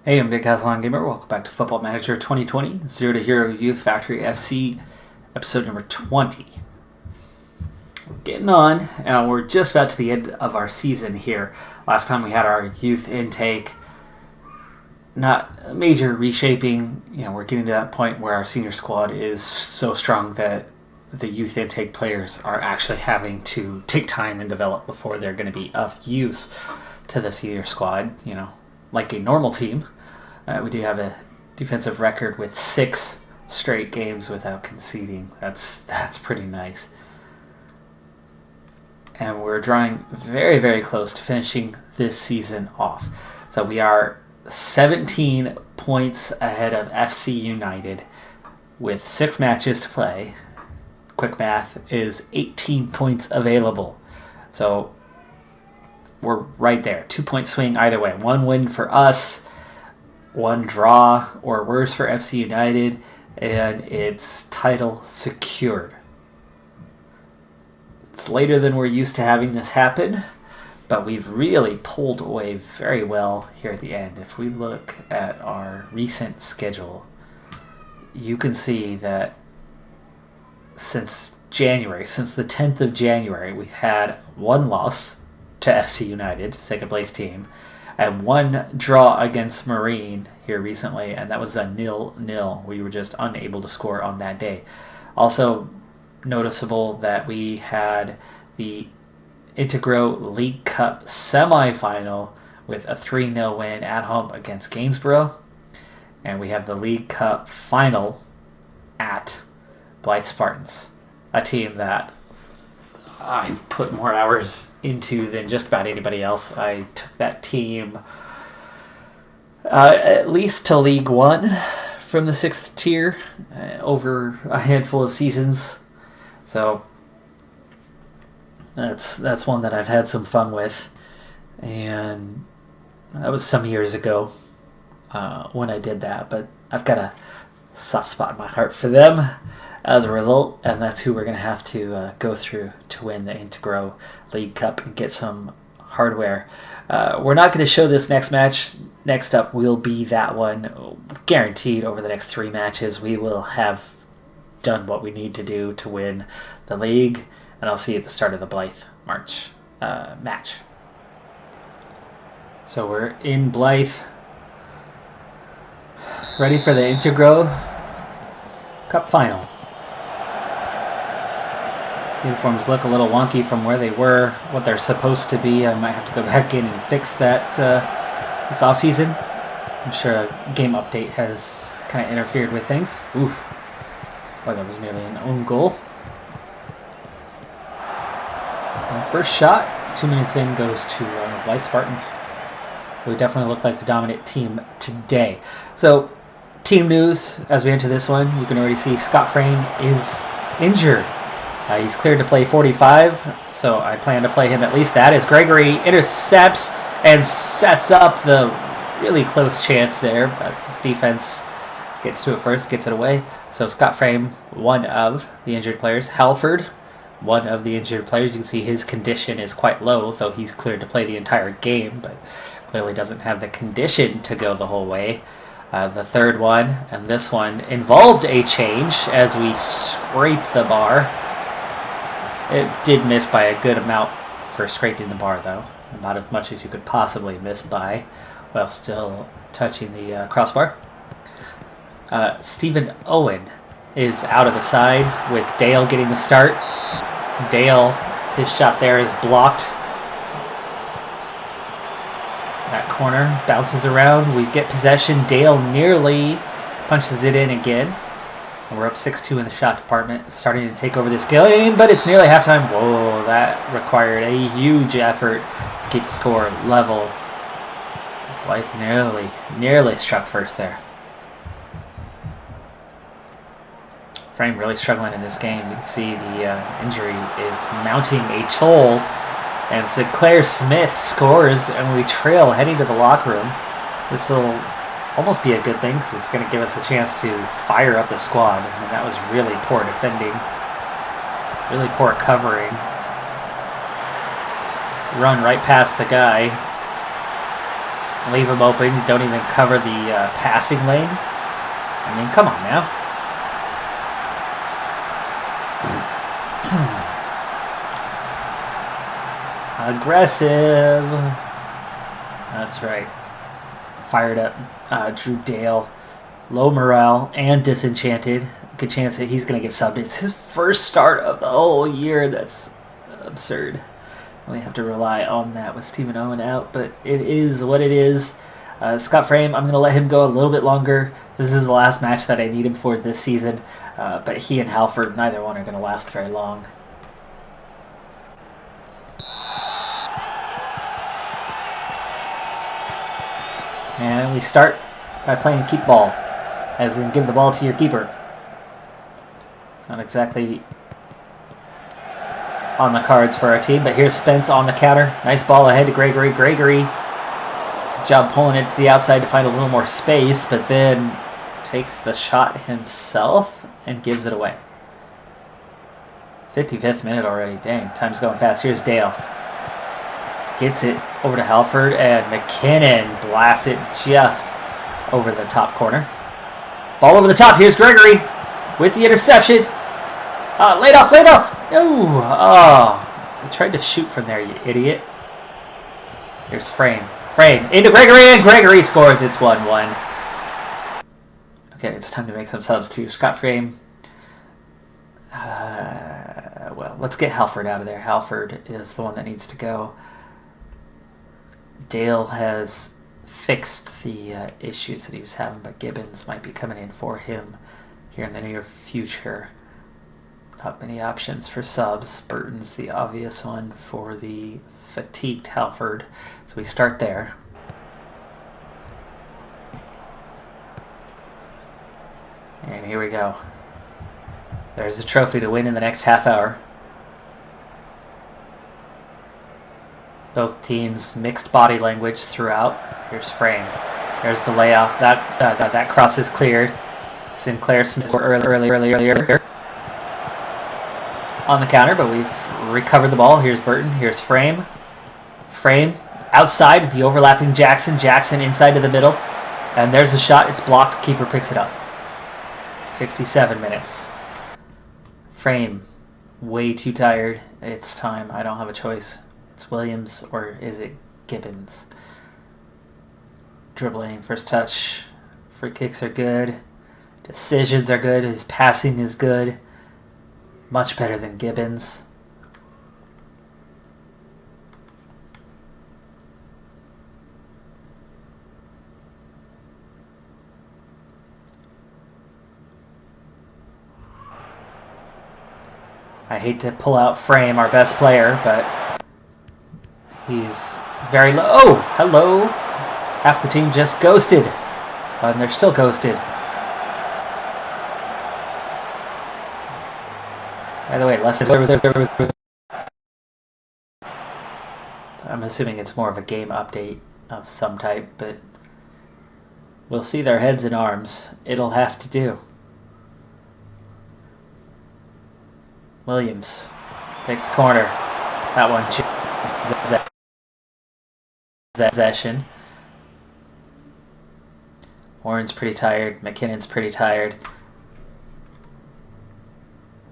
Hey, I'm Decathlon Gamer. Welcome back to Football Manager 2020, Zero to Hero Youth Factory FC, episode number 20. We're getting on, and we're just about to the end of our season here. Last time we had our youth intake, not a major reshaping. We're getting to that point where our senior squad is so strong that the youth intake players are actually having to take time and develop before they're going to be of use to the senior squad, like a normal team. We do have a defensive record with 6 straight games without conceding. That's pretty nice. And we're drawing very, very close to finishing this season off. So we are 17 points ahead of FC United with 6 matches to play. Quick math is 18 points available. So we're right there. 2-point swing either way. 1 win for us, 1 draw or worse for FC United, and it's title secured. It's later than we're used to having this happen, but we've really pulled away very well here at the end. If we look at our recent schedule, you can see that since the 10th of January, we've had 1 loss to FC United, second place team, and 1 draw against Marine here recently, and that was a 0-0. We were just unable to score on that day. Also noticeable that we had the Integro League Cup semifinal with a 3-0 win at home against Gainsborough, and we have the League Cup final at Blythe Spartans, a team that I've put more hours into than just about anybody else. I took that team at least to League One from the 6th tier over a handful of seasons. So that's one that I've had some fun with, and that was some years ago when I did that. But I've got a soft spot in my heart for them as a result, and that's who we're going to have to go through to win the Integro League Cup and get some hardware. We're not going to show this next match. Next up will be that one. Guaranteed over the next 3 matches we will have done what we need to do to win the league, and I'll see you at the start of the Blythe March match. So we're in Blythe, ready for the Integro Cup final. Uniforms look a little wonky from where they were, what they're supposed to be. I might have to go back in and fix that this offseason. I'm sure a game update has kind of interfered with things. Oof. Boy, that was nearly an own goal. And first shot, 2 minutes in, goes to Blythe Spartans, who definitely look like the dominant team today. So, team news as we enter this one. You can already see Scott Frame is injured. He's cleared to play 45, so I plan to play him at least that, as Gregory intercepts and sets up the really close chance there, but defense gets to it first, gets it away. So Scott Frame, one of the injured players. Halford, one of the injured players. You can see his condition is quite low, though he's cleared to play the entire game, but clearly doesn't have the condition to go the whole way. The third one, and this one, involved a change as we scrape the bar. It did miss by a good amount for scraping the bar, though. About as much as you could possibly miss by while still touching the crossbar. Stephen Owen is out of the side with Dale getting the start. Dale, his shot there is blocked. That corner bounces around. We get possession. Dale nearly punches it in again. We're up 6-2 in the shot department, starting to take over this game, but it's nearly halftime. Whoa, that required a huge effort to keep the score level. Blythe nearly struck first there. Frame really struggling in this game. You can see the injury is mounting a toll, and Sinclair Smith scores, and we trail heading to the locker room. This will almost be a good thing, because it's going to give us a chance to fire up the squad. I mean, that was really poor defending, really poor covering. Run right past the guy. leave him open. You don't even cover the passing lane. I mean, come on now. Aggressive. That's right. Fired up Drew Dale. Low morale and disenchanted. Good chance that he's going to get subbed. It's his first start of the whole year. That's absurd. We have to rely on that with Stephen Owen out, but it is what it is. Scott Frame, I'm going to let him go a little bit longer. This is the last match that I need him for this season, but he and Halford, neither one are going to last very long. And we start by playing keep ball, as in give the ball to your keeper. Not exactly on the cards for our team, but here's Spence on the counter. Nice ball ahead to Gregory. Gregory, good job pulling it to the outside to find a little more space, but then takes the shot himself and gives it away. 55th minute already. Dang, time's going fast. Here's Dale. Gets it over to Halford, and McKinnon blasts it just over the top corner. Ball over the top. Here's Gregory with the interception. Laid off. No. Oh, you tried to shoot from there, you idiot. Here's Frame. Frame into Gregory, and Gregory scores. It's 1-1. Okay, it's time to make some subs too. Scott Frame. Well, let's get Halford out of there. Halford is the one that needs to go. Dale has fixed the issues that he was having, but Gibbons might be coming in for him here in the near future. Not many options for subs. Burton's the obvious one for the fatigued Halford. So we start there. And here we go. There's a trophy to win in the next half hour. Both teams mixed body language throughout. Here's Frame. There's the layoff. That cross is cleared. Sinclair Smith earlier on the counter, but we've recovered the ball. Here's Burton. Here's Frame. Frame outside with the overlapping Jackson. Jackson inside to the middle. And there's a shot. It's blocked. Keeper picks it up. 67 minutes. Frame way too tired. It's time. I don't have a choice. It's Williams, or is it Gibbons? Dribbling, first touch. Free kicks are good. Decisions are good. His passing is good. Much better than Gibbons. I hate to pull out Frame, our best player, but he's very low. Oh, hello. Half the team just ghosted. And they're still ghosted. By the way, I'm assuming it's more of a game update of some type, but we'll see their heads and arms. It'll have to do. Williams takes the corner. That one. Possession. Warren's pretty tired. McKinnon's pretty tired.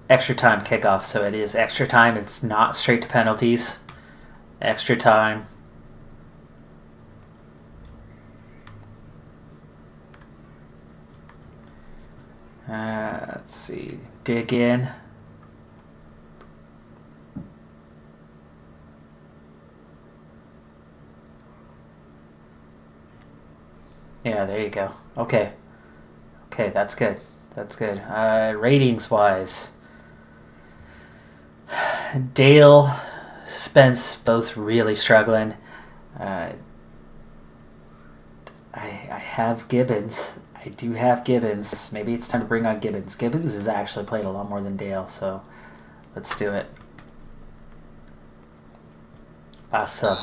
Extra time kickoff, so it is extra time. It's not straight to penalties. Extra time. Let's see. Dig in. Yeah, there you go. Okay. Okay, that's good. That's good. Ratings-wise, Dale, Spence, both really struggling. I have Gibbons. I do have Gibbons. Maybe it's time to bring on Gibbons. Gibbons has actually played a lot more than Dale, so let's do it. Last sub.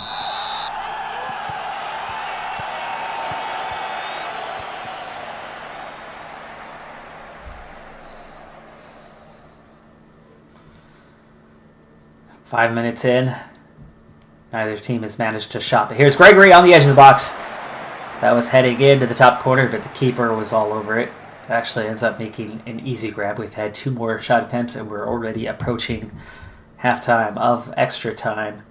Five minutes in, neither team has managed to shot. But here's Gregory on the edge of the box. That was heading into the top corner, but the keeper was all over it. Actually ends up making an easy grab. We've had 2 more shot attempts, and we're already approaching halftime of extra time.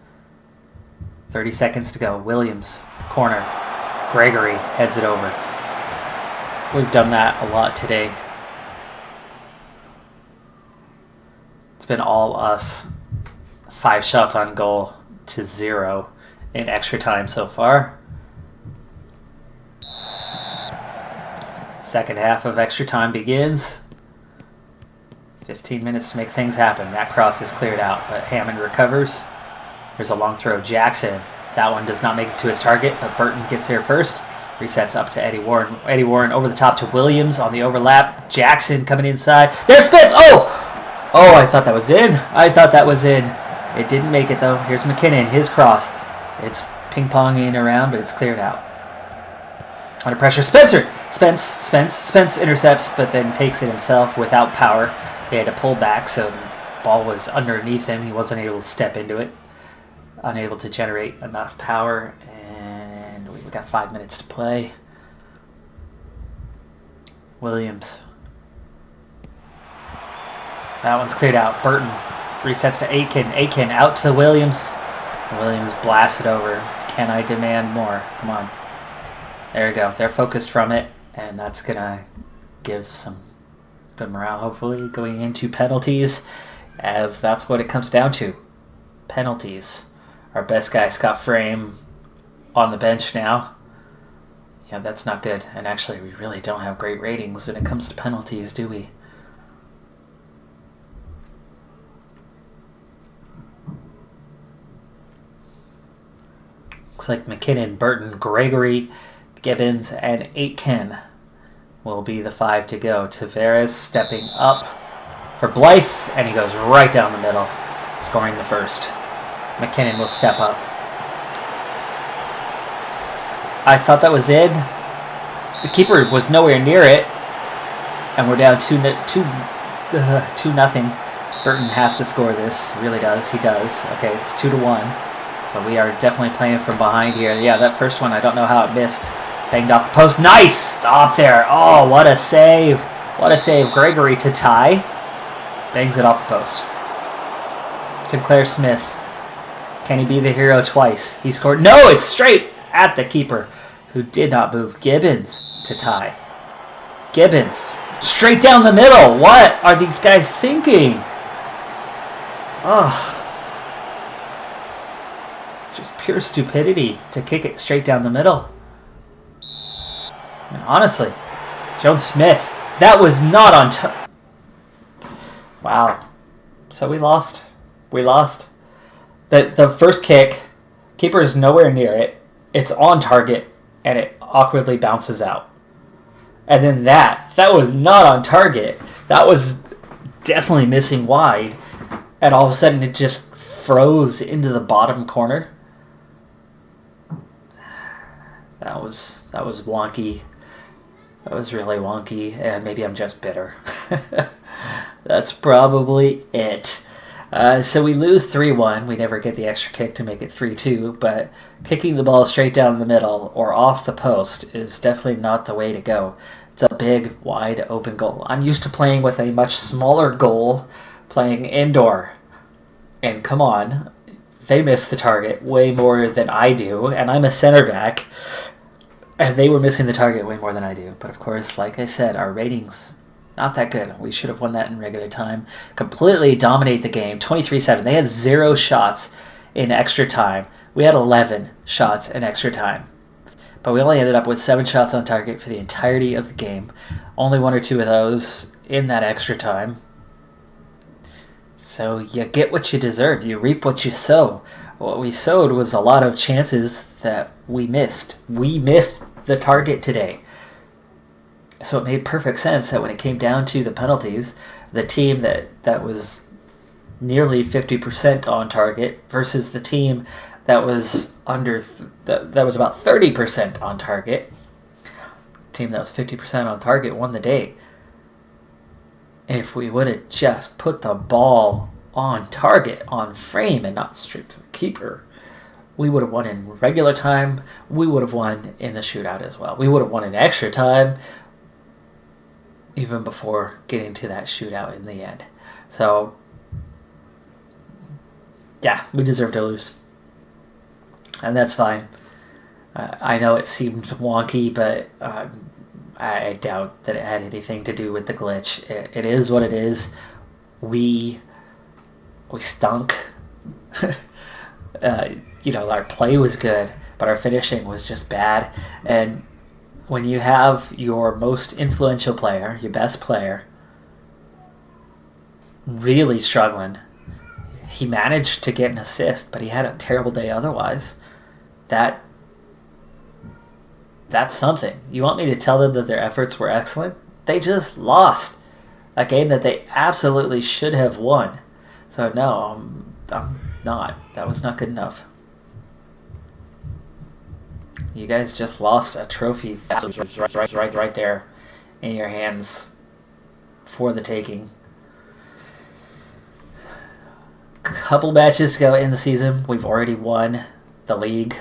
30 seconds to go. Williams, corner. Gregory heads it over. We've done that a lot today. It's been all us. 5 shots on goal to 0 in extra time so far. Second half of extra time begins. 15 minutes to make things happen. That cross is cleared out, but Hammond recovers. There's a long throw. Jackson. That one does not make it to his target, but Burton gets there first. Resets up to Eddie Warren. Eddie Warren over the top to Williams on the overlap. Jackson coming inside. There's Spitz! Oh! Oh, I thought that was in. It didn't make it, though. Here's McKinnon. His cross. It's ping-ponging around, but it's cleared out. Under pressure. Spencer! Spence intercepts, but then takes it himself without power. He had to pull back, so the ball was underneath him. He wasn't able to step into it. Unable to generate enough power. And we've got 5 minutes to play. Williams. That one's cleared out. Burton resets to Aitken. Aitken out to Williams. Williams blasts it over. Can I demand more? Come on. There we go. They're focused from it, and that's going to give some good morale, hopefully, going into penalties, as that's what it comes down to. Penalties. Our best guy, Scott Frame, on the bench now. Yeah, that's not good. And actually, we really don't have great ratings when it comes to penalties, do we? Looks like McKinnon, Burton, Gregory, Gibbons, and Aitken will be the 5 to go. Tavares stepping up for Blythe, and he goes right down the middle, scoring the first. McKinnon will step up. I thought that was in. The keeper was nowhere near it, and we're down 2-0. Burton has to score this. Really does. He does. Okay, it's 2-1. But we are definitely playing from behind here. Yeah, that first one, I don't know how it missed. Banged off the post. Nice stop there. Oh, what a save. What a save. Gregory to tie. Bangs it off the post. Sinclair Smith. Can he be the hero twice? He scored. No, it's straight at the keeper, who did not move. Gibbons to tie. Gibbons. Straight down the middle. What are these guys thinking? Ugh. Just pure stupidity to kick it straight down the middle. And honestly, Jones Smith, that was not on top. Wow. So we lost. We lost. The first kick, keeper is nowhere near it. It's on target, and it awkwardly bounces out. And then that was not on target. That was definitely missing wide. And all of a sudden, it just froze into the bottom corner. That was wonky. That was really wonky, and maybe I'm just bitter. That's probably it. So we lose 3-1. We never get the extra kick to make it 3-2, but kicking the ball straight down the middle or off the post is definitely not the way to go. It's a big, wide open goal. I'm used to playing with a much smaller goal, playing indoor. And come on, they miss the target way more than I do, and I'm a center back. And they were missing the target way more than I do. But of course, like I said, our ratings, not that good. We should have won that in regular time. Completely dominate the game. 23-7. They had 0 shots in extra time. We had 11 shots in extra time. But we only ended up with 7 shots on target for the entirety of the game. Only 1 or 2 of those in that extra time. So you get what you deserve. You reap what you sow. What we sowed was a lot of chances that we missed. We missed the target today. So it made perfect sense that when it came down to the penalties, the team that was nearly 50% on target versus the team that was that was about 30% on target. The team that was 50% on target won the day. If we would have just put the ball on target, on frame, and not straight to the keeper, We would have won in regular time. We would have won in the shootout as well. We would have won in extra time even before getting to that shootout in the end. So, yeah, we deserve to lose. And that's fine. I know it seemed wonky, but I doubt that it had anything to do with the glitch. It is what it is. We stunk. Our play was good, but our finishing was just bad. And when you have your most influential player, your best player, really struggling, he managed to get an assist, but he had a terrible day otherwise. That's something. You want me to tell them that their efforts were excellent? They just lost a game that they absolutely should have won. So no, I'm not. That was not good enough. You guys just lost a trophy that was right there in your hands for the taking. Couple matches to go in the season. We've already won the league.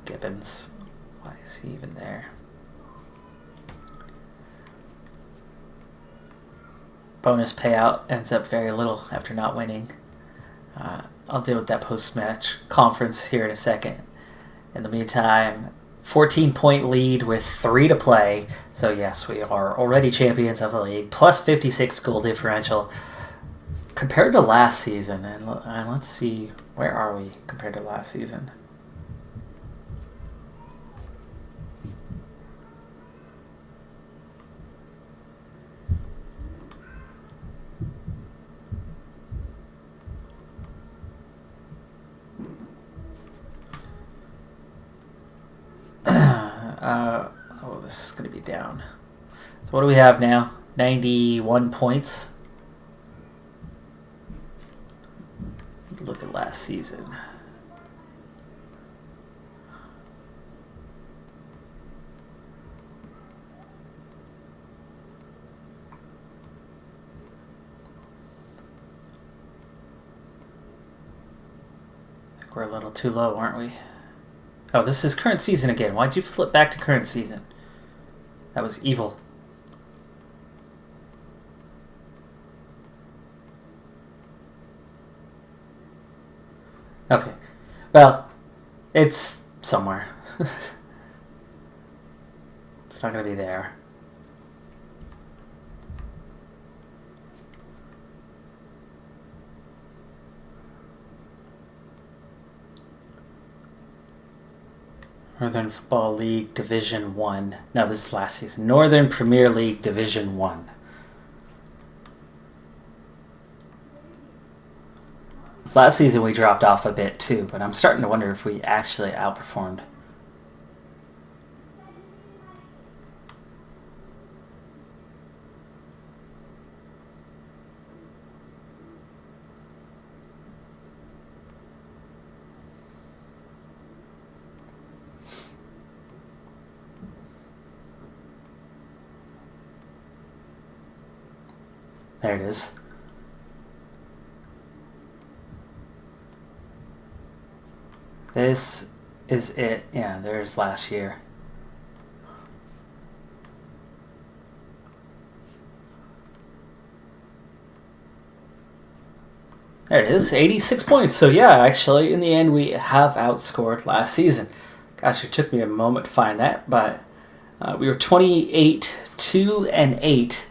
Gibbons. Why is he even there? Bonus payout ends up very little after not winning. I'll deal with that post-match conference here in a second. In the meantime, 14-point lead with 3 to play. So yes, we are already champions of the league. Plus 56 goal differential compared to last season. And let's see, where are we compared to last season? This is going to be down. So what do we have now? 91 points. Look at last season. I think we're a little too low, aren't we? Oh, this is current season again. Why'd you flip back to current season? That was evil. Okay. Well, it's somewhere. It's not going to be there. Northern Football League Division 1. No, this is last season. Northern Premier League Division 1. Last season we dropped off a bit too, but I'm starting to wonder if we actually outperformed. There it is. This is it. Yeah, there's last year. There it is, 86 points. So yeah, actually, in the end, we have outscored last season. Gosh, it took me a moment to find that, but we were 28-2-8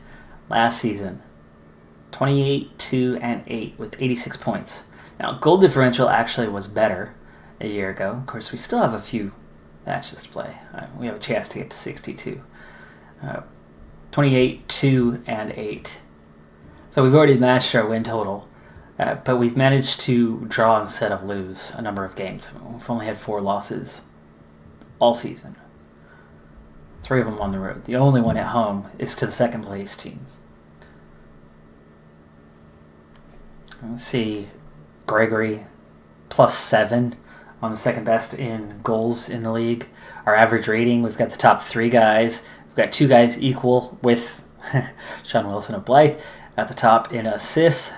last season. 28-2-8 with 86 points. Now, goal differential actually was better a year ago. Of course, we still have a few matches to play. We have a chance to get to 62. 28-2-8. So we've already matched our win total, but we've managed to draw instead of lose a number of games. We've only had 4 losses all season. 3 of them on the road. The only one at home is to the second place team. Let's see, Gregory +7 on the second best in goals in the league. Our average rating, we've got the top 3 guys. We've got 2 guys equal with Sean Wilson of Blythe. at the top in assists.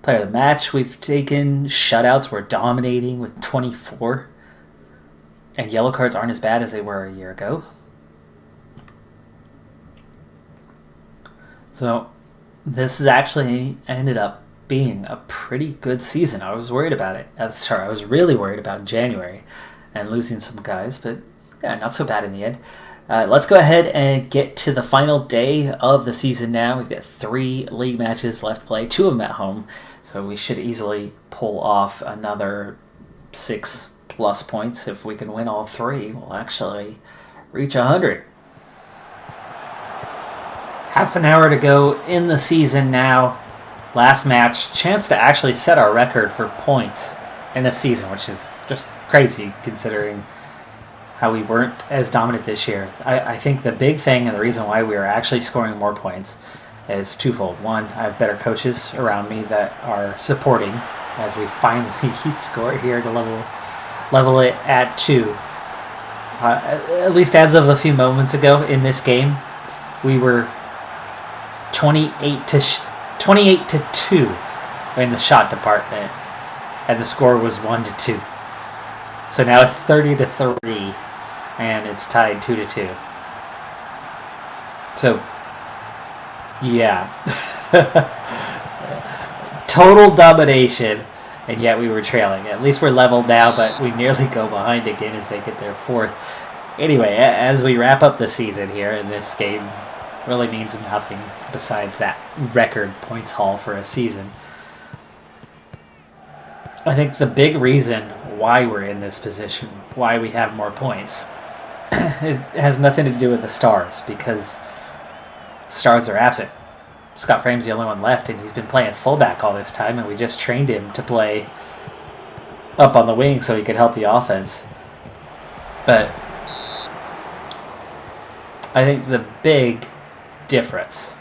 Player of the match, we've taken shutouts. We're dominating with 24. And yellow cards aren't as bad as they were a year ago. So this has actually ended up being a pretty good season. I was worried about it at the start. I was really worried about January and losing some guys, but yeah, not so bad in the end. Let's go ahead and get to the final day of the season now. We've got 3 league matches left to play, 2 of them at home, so we should easily pull off another 6+ points. If we can win all 3, we'll actually reach 100. Half an hour to go in the season now. Last match, chance to actually set our record for points in a season, which is just crazy considering how we weren't as dominant this year. I think the big thing and the reason why we are actually scoring more points is twofold. One, I have better coaches around me that are supporting as we finally score here to level it at 2. At least as of a few moments ago in this game, we were 28 to 2 in the shot department, and the score was 1-2. So now it's 30-3, and it's tied 2-2. So, yeah, total domination, and yet we were trailing. At least we're leveled now, but we nearly go behind again as they get their 4th. Anyway, as we wrap up the season here, in this game really means nothing besides that record points haul for a season. I think the big reason why we're in this position, why we have more points, it has nothing to do with the stars, because stars are absent. Scott Frame's the only one left, and he's been playing fullback all this time, and we just trained him to play up on the wing so he could help the offense. But I think the big difference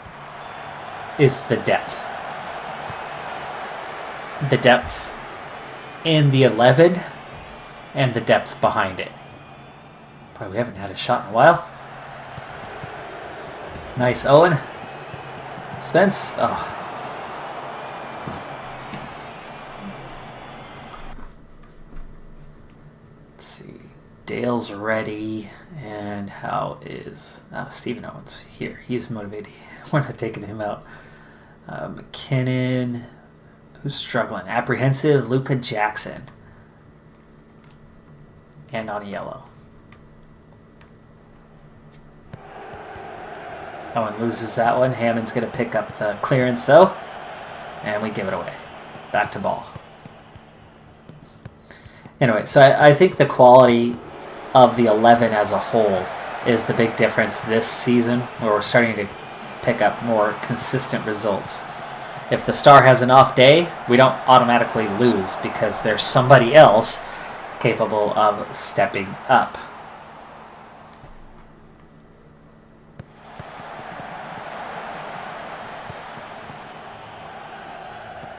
is the depth. The depth in the 11 and the depth behind it. Boy, we haven't had a shot in a while. Nice, Owen. Spence. Oh. Let's see. Dale's ready. And how is Stephen Owens here? He's motivated. We're not taking him out. McKinnon. Who's struggling? Apprehensive. Luka Jackson. And on yellow. Owen loses that one. Hammond's going to pick up the clearance, though. And we give it away. Back to ball. Anyway, so I think the quality of the 11 as a whole is the big difference this season, where we're starting to pick up more consistent results. If the star has an off day, we don't automatically lose because there's somebody else capable of stepping up.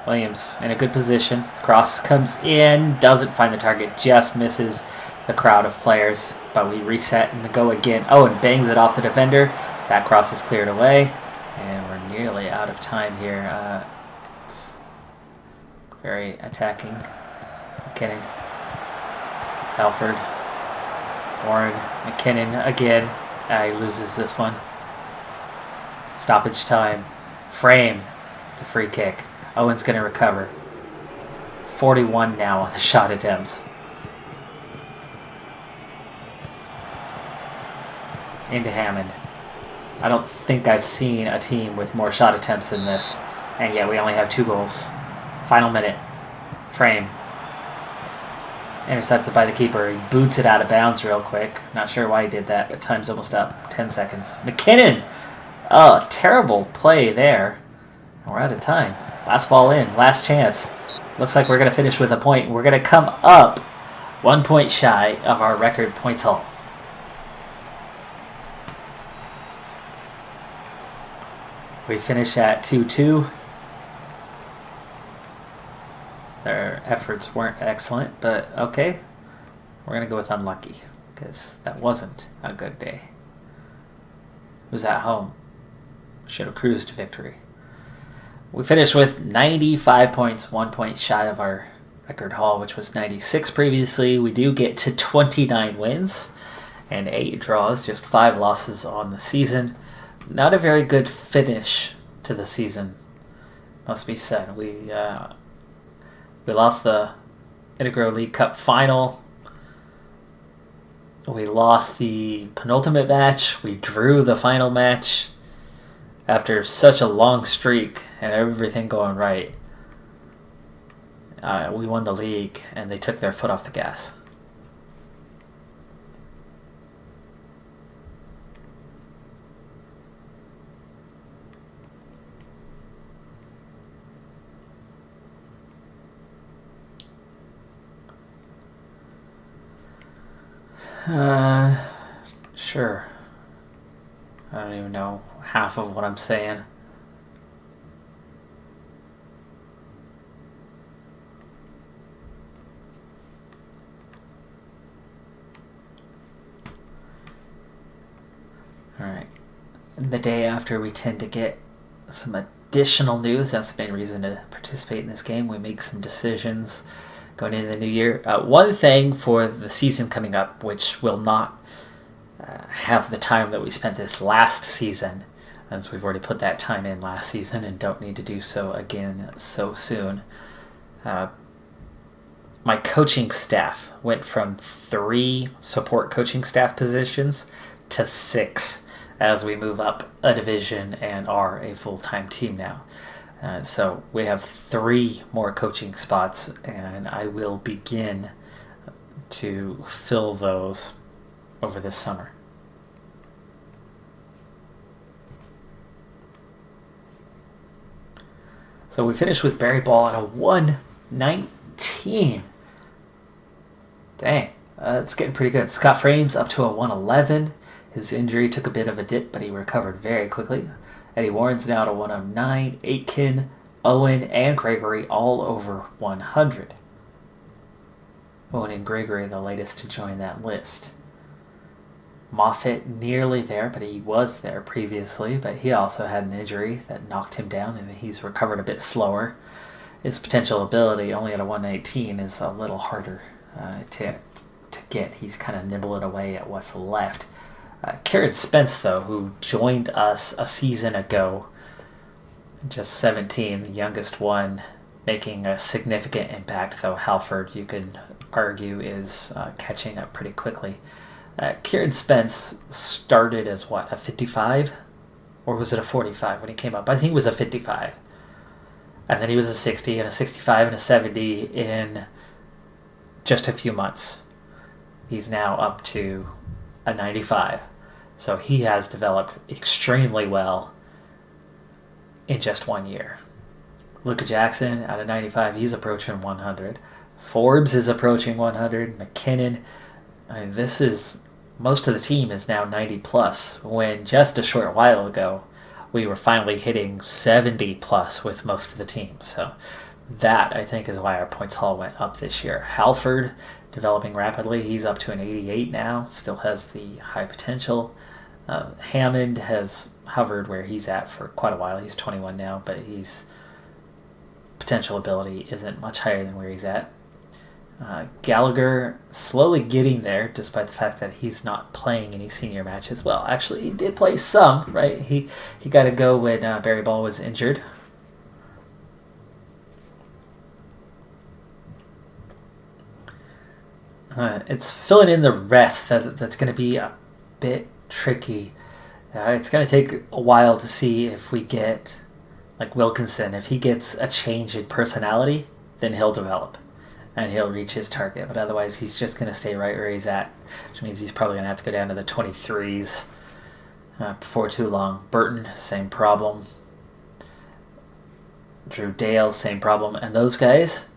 Williams in a good position. Cross comes in, doesn't find the target, just misses the crowd of players. But we reset and go again. Oh, and bangs it off the defender. That cross is cleared away. And we're nearly out of time here. It's very attacking. McKinnon. Alford. Warren. McKinnon again. He loses this one. Stoppage time. Frame. The free kick. Owen's going to recover. 41 now on the shot attempts. Into Hammond. I don't think I've seen a team with more shot attempts than this. And yet we only have 2 goals. Final minute. Frame. Intercepted by the keeper. He boots it out of bounds real quick. Not sure why he did that, but time's almost up. 10 seconds. McKinnon! Oh, terrible play there. We're out of time. Last ball in. Last chance. Looks like we're going to finish with a point. We're going to come up 1 point shy of our record points haul. We finish at 2-2. Their efforts weren't excellent, but okay. We're going to go with unlucky, because that wasn't a good day. It was at home. Should have cruised to victory. We finished with 95 points, 1 point shy of our record haul, which was 96 previously. We do get to 29 wins and 8 draws, just 5 losses on the season. Not a very good finish to the season, must be said. We lost the Integro League Cup final. We lost the penultimate match. We drew the final match. After such a long streak and everything going right, we won the league and they took their foot off the gas. Sure. I don't even know half of what I'm saying. Alright. The day after, we tend to get some additional news. That's the main reason to participate in this game. We make some decisions going into the new year. One thing for the season coming up, which will not have the time that we spent this last season, as we've already put that time in last season and don't need to do so again so soon. My coaching staff went from 3 support coaching staff positions to 6 as we move up a division and are a full-time team now. So we have 3 more coaching spots, and I will begin to fill those over this summer. So we finished with Barry Ball at a 119. Dang, it's getting pretty good. Scott Frames up to a 111. His injury took a bit of a dip, but he recovered very quickly. Eddie Warren's now at a 109. Aitken, Owen, and Gregory all over 100. Owen and Gregory the latest to join that list. Moffitt nearly there, but he was there previously, but he also had an injury that knocked him down, and he's recovered a bit slower. His potential ability, only at a 119, is a little harder to get. He's kind of nibbling away at what's left. Kieran Spence, though, who joined us a season ago, just 17, the youngest one, making a significant impact, though Halford, you could argue, is catching up pretty quickly. Kieran Spence started as what, a 55? Or was it a 45 when he came up? I think it was a 55. And then he was a 60 and a 65 and a 70 in just a few months. He's now up to a 95. So he has developed extremely well in just 1 year. Luka Jackson out of 95, he's approaching 100. Forbes is approaching 100. McKinnon, I mean, most of the team is now 90 plus, when just a short while ago we were finally hitting 70 plus with most of the team. So that, I think, is why our points haul went up this year. Halford developing rapidly. He's up to an 88 now, still has the high potential. Hammond has hovered where he's at for quite a while. He's 21 now, but his potential ability isn't much higher than where he's at. Gallagher slowly getting there, despite the fact that he's not playing any senior matches. Well, actually, he did play some, right? He got to go when Barry Ball was injured. It's filling in the rest that's going to be a bit tricky. It's going to take a while to see if we get, like Wilkinson, if he gets a change in personality, then he'll develop and he'll reach his target. But otherwise, he's just going to stay right where he's at, which means he's probably going to have to go down to the 23s before too long. Burton, same problem. Drew Dale, same problem. And those guys,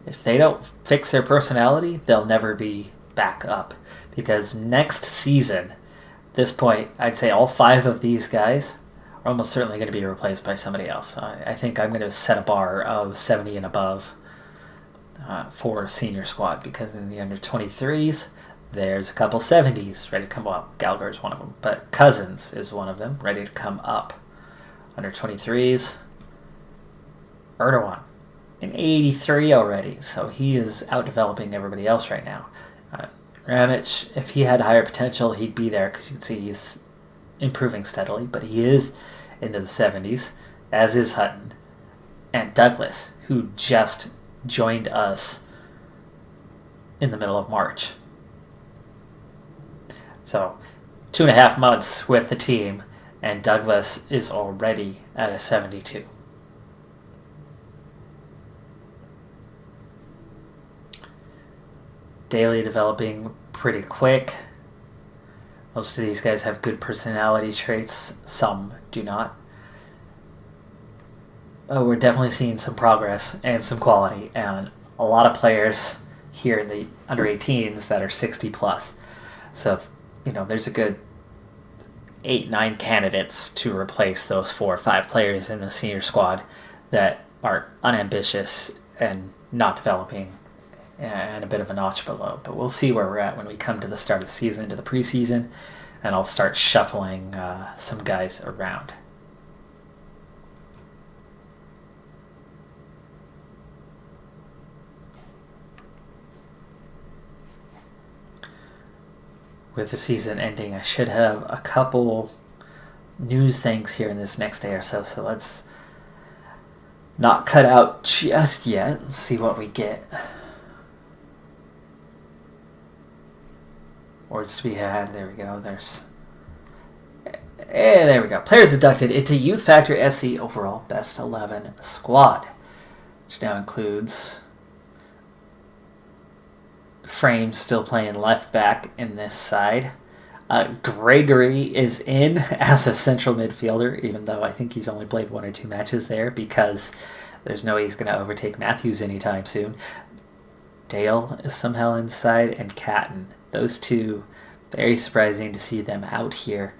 if they don't fix their personality, they'll never be back up. Because next season, at this point, I'd say all 5 of these guys are almost certainly going to be replaced by somebody else. I think I'm going to set a bar of 70 and above for senior squad, because in the under 23s, there's a couple 70s ready to come up. Gallagher is one of them, but Cousins is one of them ready to come up. Under 23s, Erdogan, an 83 already, so he is out-developing everybody else right now. Ramich, if he had higher potential, he'd be there because you can see he's improving steadily, but he is into the 70s, as is Hutton. And Douglas, who just joined us in the middle of March. So 2.5 months with the team, and Douglas is already at a 72. Daly developing pretty quick. Most of these guys have good personality traits. Some do not. We're definitely seeing some progress and some quality, and a lot of players here in the under 18s that are 60 plus. So, there's a good 8-9 candidates to replace those 4 or 5 players in the senior squad that are unambitious and not developing and a bit of a notch below. But we'll see where we're at when we come to the start of the season, to the preseason, and I'll start shuffling some guys around. With the season ending, I should have a couple news things here in this next day or so, so let's not cut out just yet and see what we get. Words to be had. There we go. There we go. Players inducted into Youth Factor FC overall Best 11 squad, which now includes Frame still playing left back in this side. Gregory is in as a central midfielder, even though I think he's only played 1 or 2 matches there because there's no way he's going to overtake Matthews anytime soon. Dale is somehow inside, and Catton. Those two, very surprising to see them out here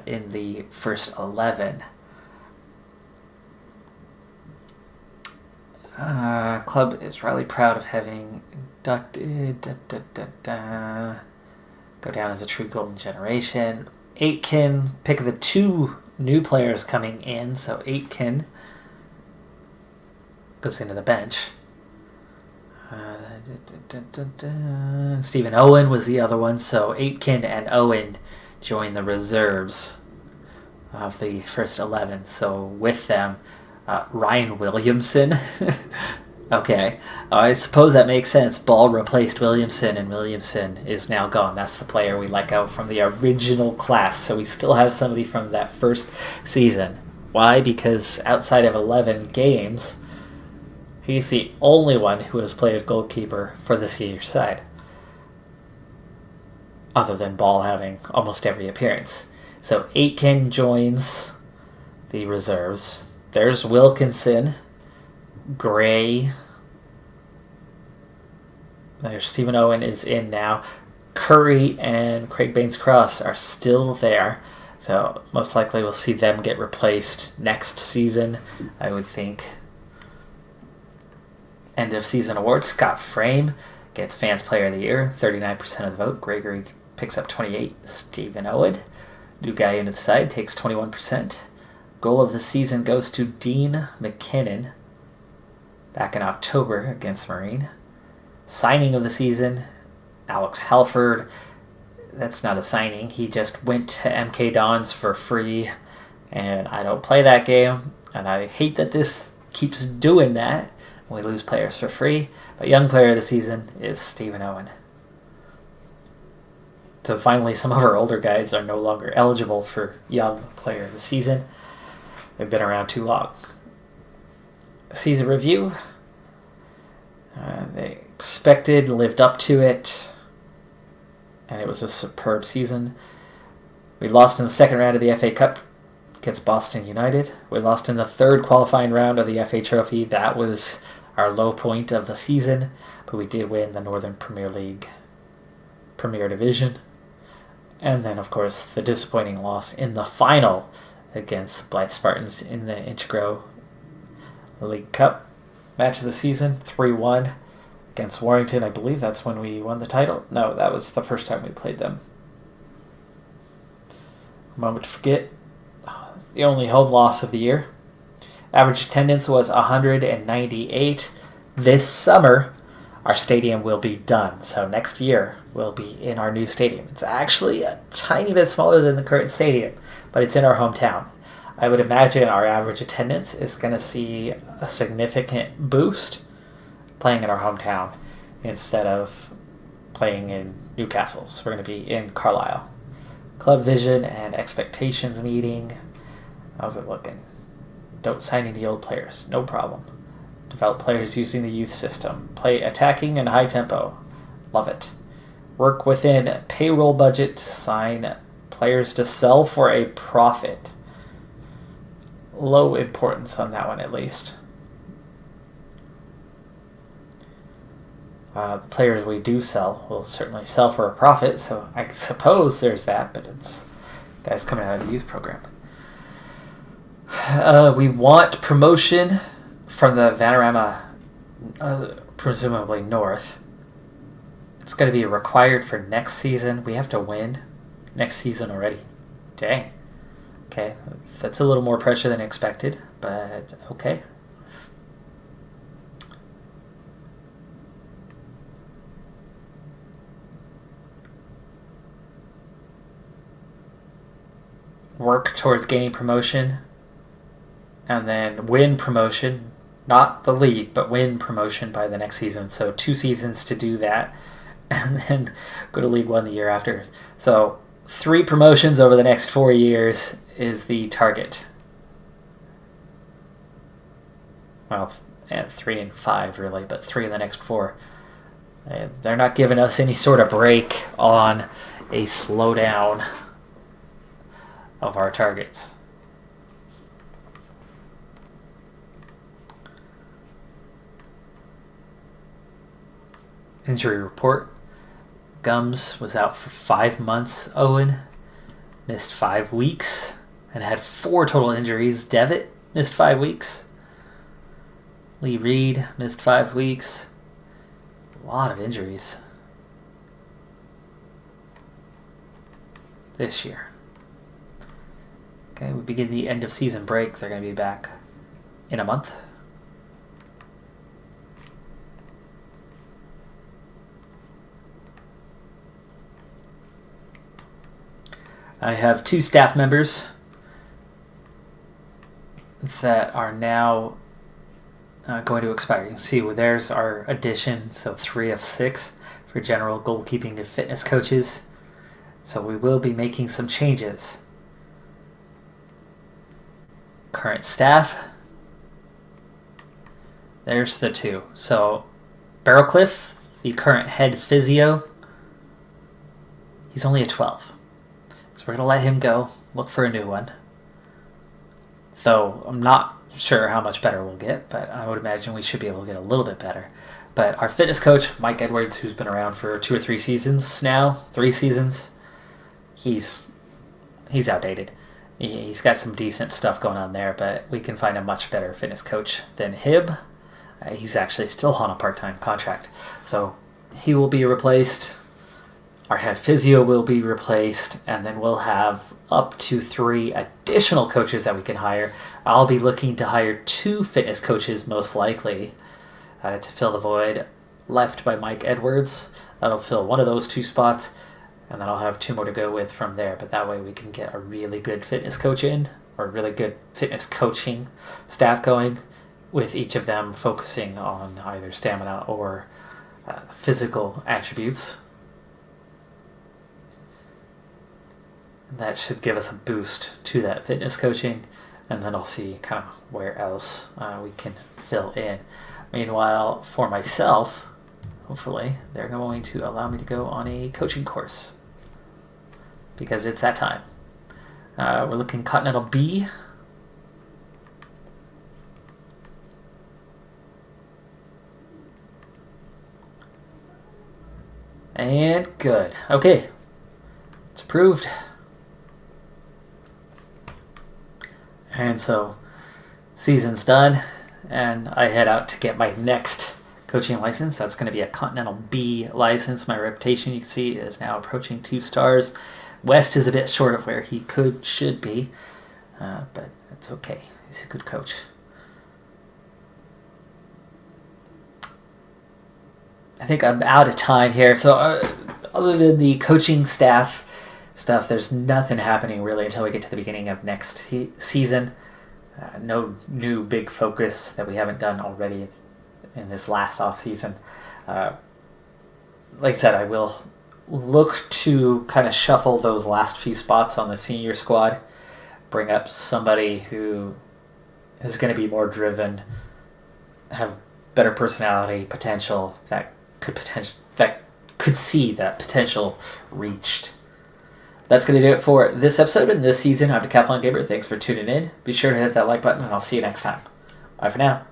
in the first 11. Club is really proud of having inducted. Go down as a true golden generation. Aitken, pick of the 2 new players coming in, so Aitken goes into the bench. Stephen Owen was the other one, so Aitken and Owen join the reserves of the first 11. So with them, Ryan Williamson. Okay, I suppose that makes sense. Ball replaced Williamson, and Williamson is now gone. That's the player we let go from the original class, so we still have somebody from that first season. Why? Because outside of 11 games, he's the only one who has played goalkeeper for the senior side, other than Ball having almost every appearance. So Aitken joins the reserves. There's Wilkinson, Gray. There's Stephen Owen is in now. Curry and Craig Baines-Cross are still there. So most likely we'll see them get replaced next season, I would think. End of season awards. Scott Frame gets Fans Player of the Year, 39% of the vote. Gregory picks up 28%. Stephen Owen, new guy into the side, takes 21%. Goal of the season goes to Dean McKinnon back in October against Marine. Signing of the season, Alex Halford. That's not a signing. He just went to MK Dons for free, and I don't play that game, and I hate that this keeps doing that. We lose players for free. But young player of the season is Stephen Owen. So finally, some of our older guys are no longer eligible for young player of the season. They've been around too long. Season review. They expected, lived up to it, and it was a superb season. We lost in the second round of the FA Cup against Boston United. We lost in the third qualifying round of the FA Trophy. That was our low point of the season, but we did win the Northern Premier League Premier Division. And then, of course, the disappointing loss in the final against Blythe Spartans in the Integro League Cup match of the season, 3-1 against Warrington. I believe that's when we won the title. No, that was the first time we played them. A moment to forget. The only home loss of the year. Average attendance was 198. This summer, our stadium will be done. So next year, we'll be in our new stadium. It's actually a tiny bit smaller than the current stadium, but it's in our hometown. I would imagine our average attendance is going to see a significant boost playing in our hometown instead of playing in Newcastle. So we're going to be in Carlisle. Club vision and expectations meeting. How's it looking? Don't sign any old players. No problem. Develop players using the youth system. Play attacking and high tempo. Love it. Work within payroll budget. Sign players to sell for a profit. Low importance on that one, at least. The players we do sell will certainly sell for a profit, so I suppose there's that, but it's guys coming out of the youth program. We want promotion from the Vanarama, presumably north. It's going to be required for next season. We have to win next season already. Dang. Okay, that's a little more pressure than expected, but okay. Work towards gaining promotion and then win promotion, not the league, but win promotion by the next season. So 2 seasons to do that and then go to League One the year after. So 3 promotions over the next 4 years is the target. Well, 3 and 5 really, but 3 in the next 4. And they're not giving us any sort of break on a slowdown of our targets. Injury report. Gums was out for 5 months. Owen missed 5 weeks and had 4 total injuries. Devitt missed 5 weeks. Lee Reed missed 5 weeks. A lot of injuries this year. Okay, we begin the end of season break. They're going to be back in a month. I have 2 staff members that are now going to expire. You can see where there's our addition, so 3 of 6 for general goalkeeping and fitness coaches. So we will be making some changes. Current staff, there's the 2. So Barrowcliff, the current head physio, he's only a 12. So we're going to let him go, look for a new one. Though I'm not sure how much better we'll get, but I would imagine we should be able to get a little bit better. But our fitness coach, Mike Edwards, who's been around for 2 or 3 seasons now, 3 seasons, he's outdated. He's got some decent stuff going on there, but we can find a much better fitness coach than Hib. He's actually still on a part-time contract. So he will be replaced. Our head physio will be replaced, and then we'll have up to 3 additional coaches that we can hire. I'll be looking to hire 2 fitness coaches, most likely, to fill the void left by Mike Edwards. That'll fill one of those 2 spots, and then I'll have 2 more to go with from there. But that way we can get a really good fitness coach in, or really good fitness coaching staff going, with each of them focusing on either stamina or physical attributes. That should give us a boost to that fitness coaching, and then I'll see kind of where else we can fill in. Meanwhile, for myself, hopefully, they're going to allow me to go on a coaching course, because it's that time. We're looking Continental B. And good. Okay. It's approved. And so, season's done, and I head out to get my next coaching license. That's going to be a Continental B license. My reputation, you can see, is now approaching 2 stars. West is a bit short of where he should be, but it's okay. He's a good coach. I think I'm out of time here. So other than the coaching staff stuff, there's nothing happening really until we get to the beginning of next season. No new big focus that we haven't done already in this last off season. Like I said, I will look to kind of shuffle those last few spots on the senior squad, bring up somebody who is going to be more driven, have better personality, potential that could see that potential reached. That's going to do it for this episode and this season. I'm Decathlon Gamer. Thanks for tuning in. Be sure to hit that like button, and I'll see you next time. Bye for now.